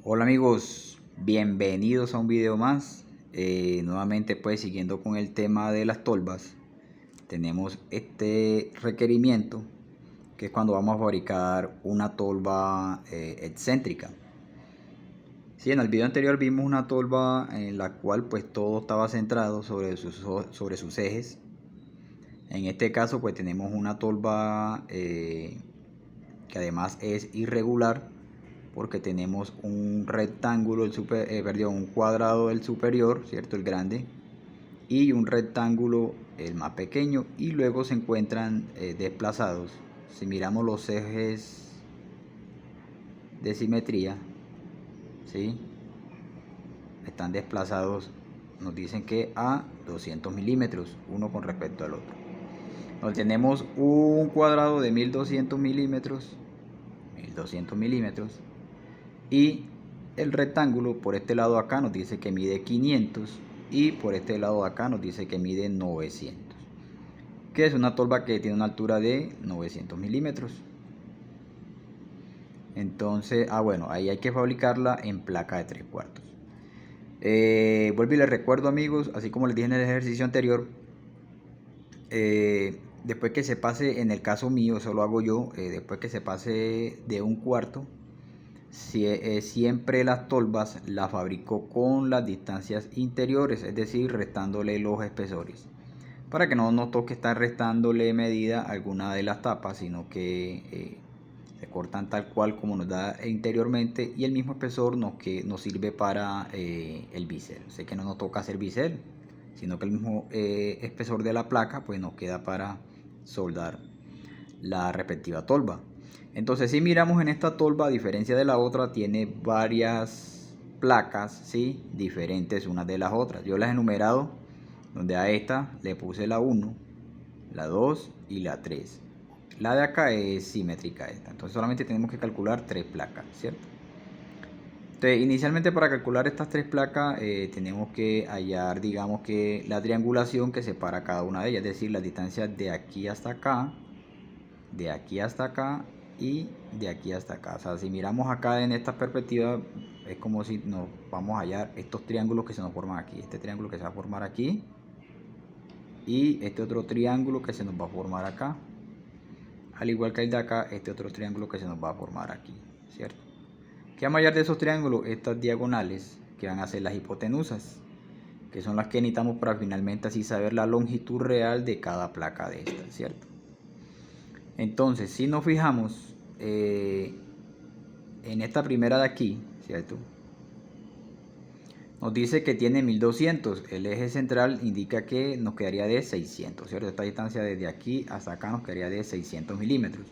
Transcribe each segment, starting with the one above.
Hola amigos, bienvenidos a un video más. Nuevamente pues siguiendo con el tema de las tolvas, tenemos este requerimiento que es cuando vamos a fabricar una tolva excéntrica. Sí, en el video anterior vimos una tolva en la cual pues todo estaba centrado sobre sus ejes. En este caso pues tenemos una tolva que además es irregular, porque tenemos un rectángulo, un cuadrado del superior, ¿cierto? El grande, y un rectángulo, el más pequeño, y luego se encuentran desplazados. Si miramos los ejes de simetría, ¿sí? Están desplazados, nos dicen que a 200 milímetros, uno con respecto al otro. Entonces tenemos un cuadrado de 1200 milímetros, y el rectángulo por este lado acá nos dice que mide 500 y por este lado acá nos dice que mide 900, que es una tolva que tiene una altura de 900 milímetros. Entonces, bueno, ahí hay que fabricarla en placa de 3/4. Vuelvo y les recuerdo amigos, así como les dije en el ejercicio anterior, después que se pase, en el caso mío, eso lo hago yo, después que se pase de 1/4, siempre las tolvas las fabrico con las distancias interiores, es decir, restándole los espesores, para que no nos toque estar restándole medida a alguna de las tapas, sino que se cortan tal cual como nos da interiormente, y el mismo espesor nos sirve para el bisel. Sé que no nos toca hacer bisel, sino que el mismo espesor de la placa pues nos queda para soldar la respectiva tolva. Entonces, si miramos en esta tolva, a diferencia de la otra, tiene varias placas, ¿sí? Diferentes unas de las otras. Yo las he enumerado, donde a esta le puse la 1, la 2 y la 3. La de acá es simétrica esta, entonces solamente tenemos que calcular 3 placas, ¿cierto? Entonces, inicialmente para calcular estas 3 placas tenemos que hallar, digamos que la triangulación que separa cada una de ellas, es decir, las distancias de aquí hasta acá, de aquí hasta acá y de aquí hasta acá. O sea, si miramos acá en esta perspectiva, es como si nos vamos a hallar estos triángulos que se nos forman aquí. Este triángulo que se va a formar aquí y este otro triángulo que se nos va a formar acá. Al igual que el de acá, este otro triángulo que se nos va a formar aquí, ¿cierto? ¿Qué vamos a hallar de esos triángulos? Estas diagonales que van a ser las hipotenusas, que son las que necesitamos para finalmente así saber la longitud real de cada placa de estas, ¿cierto? Entonces, si nos fijamos en esta primera de aquí, ¿cierto? Nos dice que tiene 1200. El eje central indica que nos quedaría de 600, ¿cierto? Esta distancia desde aquí hasta acá nos quedaría de 600 milímetros.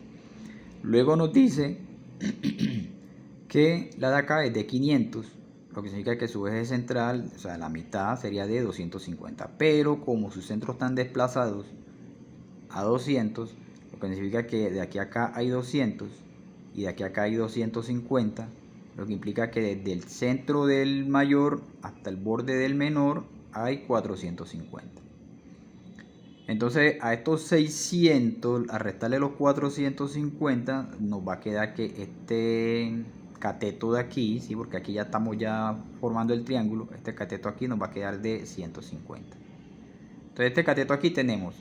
Luego nos dice que la de acá es de 500, lo que significa que su eje central, o sea, la mitad sería de 250. Pero como sus centros están desplazados a 200, lo que significa que de aquí a acá hay 200 y de aquí a acá hay 250, lo que implica que desde el centro del mayor hasta el borde del menor hay 450. Entonces a estos 600, a restarle los 450, nos va a quedar que este cateto de aquí, ¿sí? Porque aquí ya estamos ya formando el triángulo, este cateto aquí nos va a quedar de 150. Entonces este cateto aquí tenemos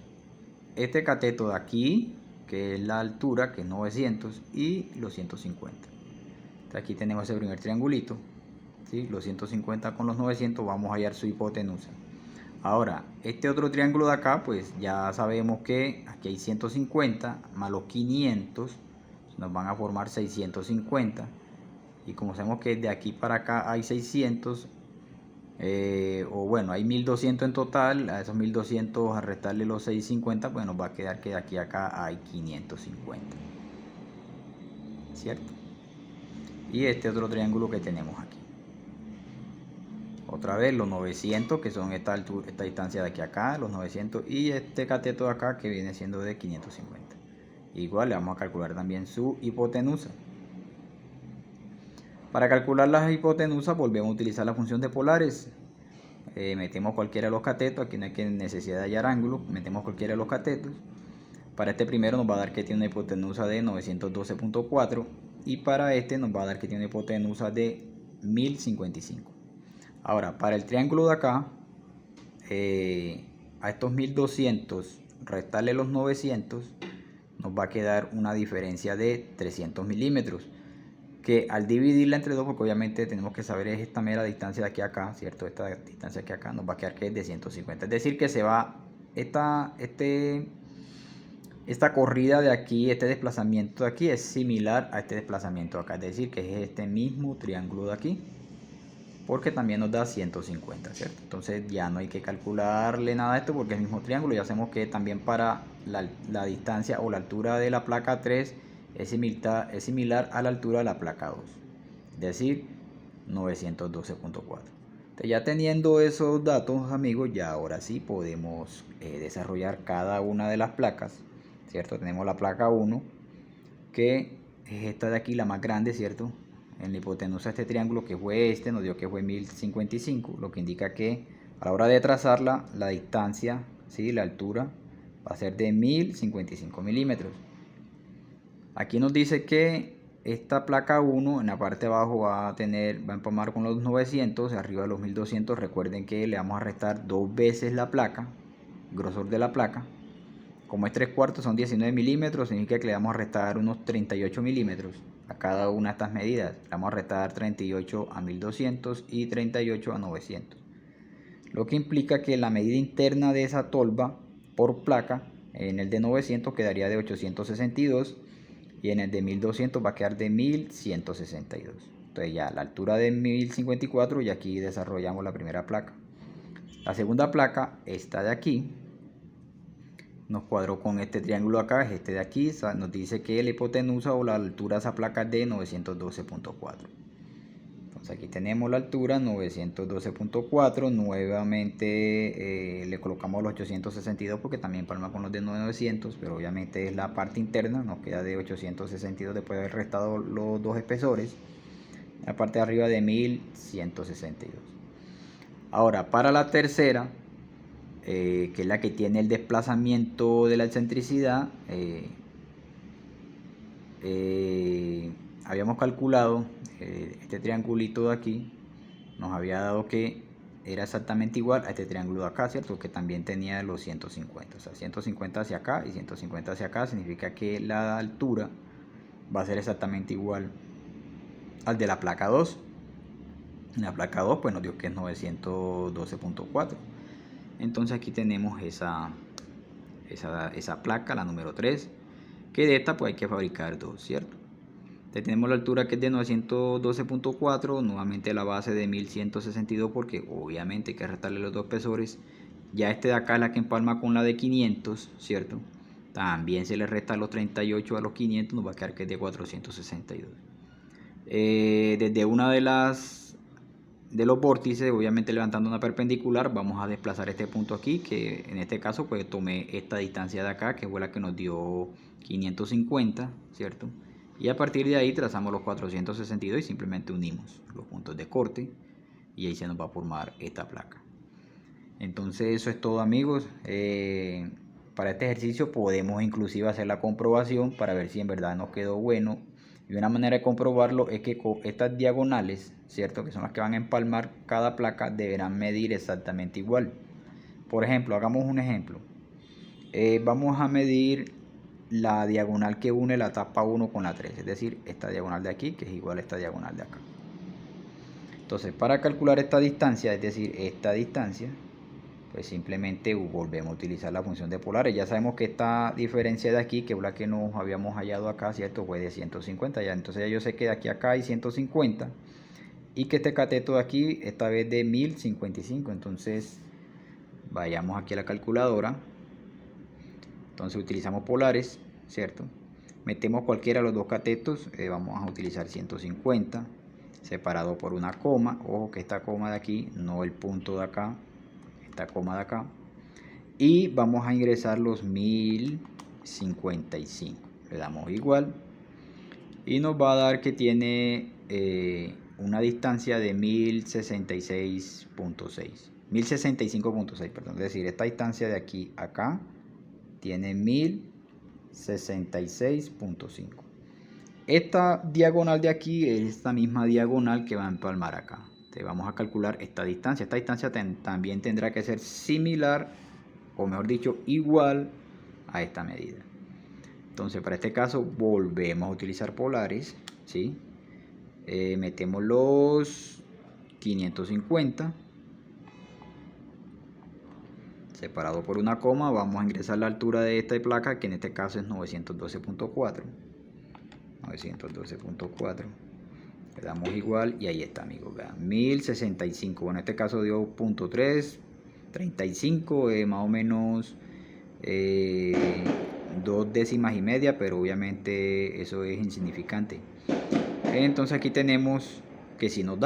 este cateto de aquí, que es la altura, que es 900, y los 150. Entonces aquí tenemos ese primer triangulito, ¿sí? Los 150 con los 900, vamos a hallar su hipotenusa. Ahora, este otro triángulo de acá, pues ya sabemos que aquí hay 150 más los 500, nos van a formar 650. Y como sabemos que de aquí para acá hay 600, o bueno, hay 1200 en total, a esos 1200 a restarle los 650, pues nos va a quedar que de aquí a acá hay 550, ¿cierto? Y este otro triángulo que tenemos aquí. Otra vez los 900, que son esta distancia de aquí a acá, los 900, y este cateto de acá que viene siendo de 550. Igual le vamos a calcular también su hipotenusa. Para calcular las hipotenusas volvemos a utilizar la función de polares. Metemos cualquiera de los catetos, aquí no hay necesidad de hallar ángulos, metemos cualquiera de los catetos. Para este primero nos va a dar que tiene una hipotenusa de 912.4 y para este nos va a dar que tiene una hipotenusa de 1055. Ahora, para el triángulo de acá, a estos 1200 restarle los 900, nos va a quedar una diferencia de 300 milímetros, que al dividirla entre dos, porque obviamente tenemos que saber es esta mera distancia de aquí a acá, ¿cierto? Esta distancia aquí a acá nos va a quedar que es de 150, es decir que se va esta corrida de aquí, este desplazamiento de aquí es similar a este desplazamiento de acá, es decir que es este mismo triángulo de aquí, porque también nos da 150, ¿cierto? Entonces ya no hay que calcularle nada a esto porque es el mismo triángulo. Ya sabemos que también para la distancia o la altura de la placa 3 es similar a la altura de la placa 2, es decir 912.4. Ya teniendo esos datos, amigos, ya ahora sí podemos desarrollar cada una de las placas, ¿cierto? Tenemos la placa 1, que es esta de aquí, la más grande, ¿cierto? En la hipotenusa de este triángulo, que fue este, nos dio que fue 1055, lo que indica que a la hora de trazarla, la distancia, ¿sí? La altura va a ser de 1055 milímetros. Aquí nos dice que esta placa 1 en la parte de abajo va a empalmar con los 900, arriba de los 1200. Recuerden que le vamos a restar dos veces la placa, grosor de la placa. Como es 3/4, son 19 milímetros, significa que le vamos a restar unos 38 milímetros a cada una de estas medidas. Le vamos a restar 38 a 1200 y 38 a 900. Lo que implica que la medida interna de esa tolva por placa, en el de 900 quedaría de 862 y en el de 1200 va a quedar de 1162. Entonces ya la altura de 1054 y aquí desarrollamos la primera placa. La segunda placa, esta de aquí, nos cuadró con este triángulo acá, es este de aquí, nos dice que la hipotenusa o la altura de esa placa es de 912.4. Entonces aquí tenemos la altura 912.4, nuevamente le colocamos los 862 porque también palma con los de 900, pero obviamente es la parte interna, nos queda de 862 después de haber restado los dos espesores, la parte de arriba de 1162. Ahora para la tercera, que es la que tiene el desplazamiento de la excentricidad, habíamos calculado este triangulito de aquí, nos había dado que era exactamente igual a este triángulo de acá, ¿cierto? Que también tenía los 150, o sea, 150 hacia acá y 150 hacia acá, significa que la altura va a ser exactamente igual al de la placa 2. En la placa 2 pues nos dio que es 912.4. Entonces aquí tenemos esa placa, la número 3, que de esta pues hay que fabricar dos, ¿cierto? Entonces tenemos la altura que es de 912.4, nuevamente la base de 1162 porque obviamente hay que restarle los dos espesores. Ya este de acá es la que empalma con la de 500, ¿cierto? También se le resta los 38 a los 500, nos va a quedar que es de 462. Desde una de los vórtices, obviamente levantando una perpendicular, vamos a desplazar este punto aquí, que en este caso pues tomé esta distancia de acá, que fue la que nos dio 550, ¿cierto? Y a partir de ahí trazamos los 462 y simplemente unimos los puntos de corte y ahí se nos va a formar esta placa. Entonces eso es todo, amigos. Para este ejercicio podemos inclusive hacer la comprobación para ver si en verdad nos quedó bueno. Y una manera de comprobarlo es que con estas diagonales, ¿cierto? Que son las que van a empalmar cada placa, deberán medir exactamente igual. Por ejemplo, hagamos un ejemplo. Vamos a medir la diagonal que une la tapa 1 con la 3, es decir, esta diagonal de aquí, que es igual a esta diagonal de acá. Entonces, para calcular esta distancia, es decir, esta distancia, pues simplemente volvemos a utilizar la función de polares. Ya sabemos que esta diferencia de aquí, que es la que nos habíamos hallado acá, ¿cierto? Fue de 150 ya. Entonces ya yo sé que de aquí a acá hay 150 y que este cateto de aquí, esta vez de 1055. Entonces vayamos aquí a la calculadora. Entonces utilizamos polares, ¿cierto? Metemos cualquiera de los dos catetos, vamos a utilizar 150 separado por una coma. Ojo que esta coma de aquí, no el punto de acá, esta coma de acá. Y vamos a ingresar los 1055. Le damos igual y nos va a dar que tiene una distancia de 1066.6. 1065.6, perdón. Es decir, esta distancia de aquí a acá tiene 1066.5. esta diagonal de aquí es esta misma diagonal que va a empalmar acá. Entonces vamos a calcular esta distancia. Esta distancia también tendrá que ser similar, o mejor dicho, igual a esta medida. Entonces para este caso volvemos a utilizar polares, ¿sí? Metemos los 550 separado por una coma. Vamos a ingresar la altura de esta placa, que en este caso es 912.4. Le damos igual y ahí está, amigos. Vean, 1065. Bueno, en este caso dio .3, 35, más o menos 2 décimas y media, pero obviamente eso es insignificante. Entonces aquí tenemos que si nos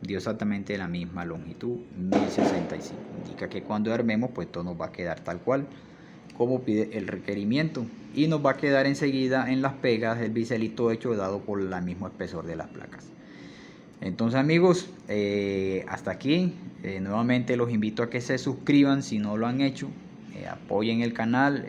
dio exactamente la misma longitud, 1065. Indica que cuando armemos, pues todo nos va a quedar tal cual como pide el requerimiento, y nos va a quedar enseguida en las pegas el biselito hecho dado por el mismo espesor de las placas. Entonces, amigos, hasta aquí. Nuevamente los invito a que se suscriban si no lo han hecho, apoyen el canal.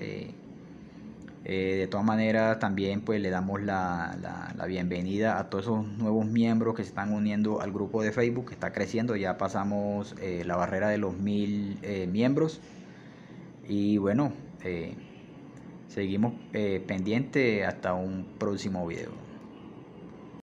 De todas maneras, también pues le damos la bienvenida a todos esos nuevos miembros que se están uniendo al grupo de Facebook, que está creciendo. Ya pasamos la barrera de los 1000 miembros. Y bueno, seguimos pendientes hasta un próximo video.